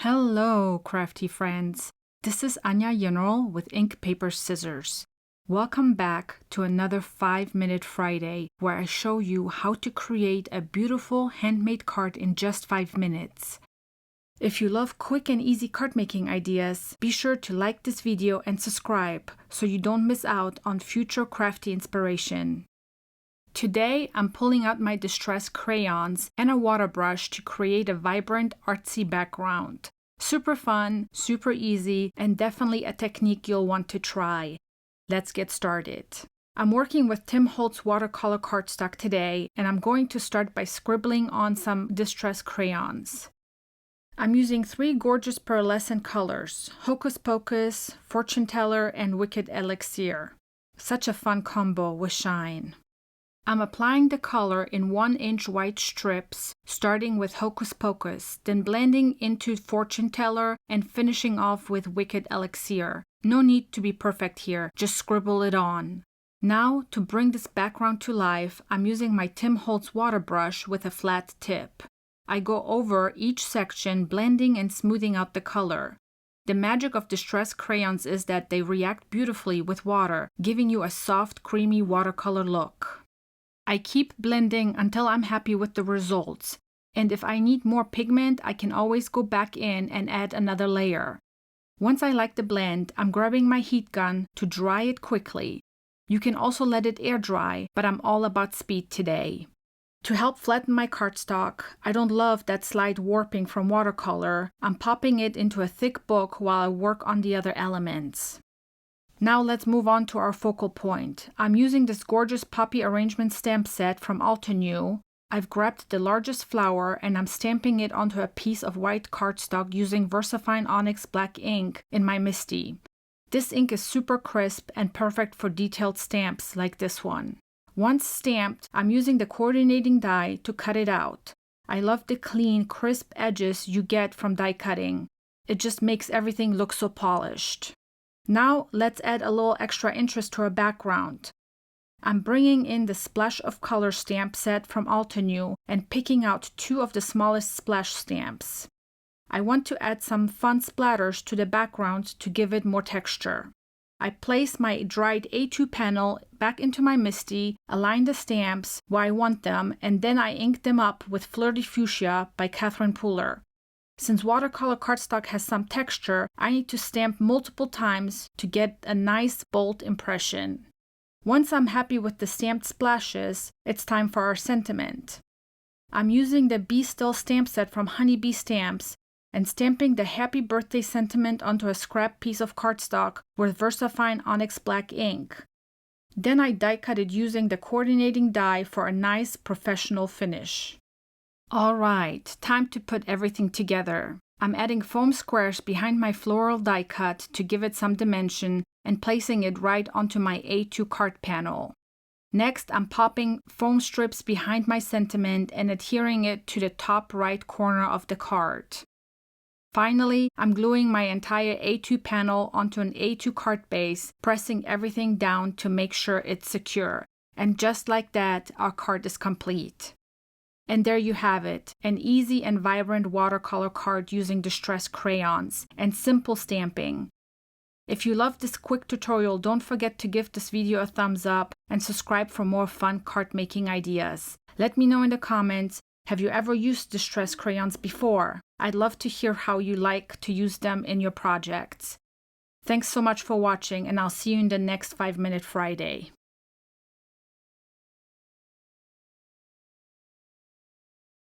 Hello, crafty friends. This is Anya General with Ink Paper Scissors. Welcome back to another 5-Minute Friday where I show you how to create a beautiful handmade card in just 5 minutes. If you love quick and easy card making ideas, be sure to like this video and subscribe so you don't miss out on future crafty inspiration. Today, I'm pulling out my distressed crayons and a water brush to create a vibrant, artsy background. Super fun, super easy, and definitely a technique you'll want to try. Let's get started. I'm working with Tim Holtz watercolor cardstock today, and I'm going to start by scribbling on some distressed crayons. I'm using 3 gorgeous pearlescent colors, Hocus Pocus, Fortune Teller, and Wicked Elixir. Such a fun combo with shine. I'm applying the color in 1-inch white strips, starting with Hocus Pocus, then blending into Fortune Teller and finishing off with Wicked Elixir. No need to be perfect here, just scribble it on. Now, to bring this background to life, I'm using my Tim Holtz water brush with a flat tip. I go over each section, blending and smoothing out the color. The magic of distressed crayons is that they react beautifully with water, giving you a soft, creamy watercolor look. I keep blending until I'm happy with the results, and if I need more pigment, I can always go back in and add another layer. Once I like the blend, I'm grabbing my heat gun to dry it quickly. You can also let it air dry, but I'm all about speed today. To help flatten my cardstock, I don't love that slight warping from watercolor. I'm popping it into a thick book while I work on the other elements. Now let's move on to our focal point. I'm using this gorgeous poppy arrangement stamp set from Altenew. I've grabbed the largest flower and I'm stamping it onto a piece of white cardstock using VersaFine Onyx black ink in my MISTI. This ink is super crisp and perfect for detailed stamps like this one. Once stamped, I'm using the coordinating die to cut it out. I love the clean, crisp edges you get from die cutting. It just makes everything look so polished. Now let's add a little extra interest to our background. I'm bringing in the Splash of Color stamp set from Altenew and picking out 2 of the smallest splash stamps. I want to add some fun splatters to the background to give it more texture. I place my dried A2 panel back into my MISTI, align the stamps where I want them, and then I ink them up with Flirty Fuchsia by Catherine Pooler. Since watercolor cardstock has some texture, I need to stamp multiple times to get a nice, bold impression. Once I'm happy with the stamped splashes, it's time for our sentiment. I'm using the Be Still stamp set from Honeybee Stamps and stamping the Happy Birthday sentiment onto a scrap piece of cardstock with VersaFine Onyx black ink. Then I die cut it using the coordinating die for a nice, professional finish. Alright, time to put everything together. I'm adding foam squares behind my floral die cut to give it some dimension and placing it right onto my A2 card panel. Next, I'm popping foam strips behind my sentiment and adhering it to the top right corner of the card. Finally, I'm gluing my entire A2 panel onto an A2 card base, pressing everything down to make sure it's secure. And just like that, our card is complete. And there you have it, an easy and vibrant watercolor card using distressed crayons and simple stamping. If you love this quick tutorial, don't forget to give this video a thumbs up and subscribe for more fun card making ideas. Let me know in the comments, have you ever used distressed crayons before? I'd love to hear how you like to use them in your projects. Thanks so much for watching, and I'll see you in the next 5-Minute Friday.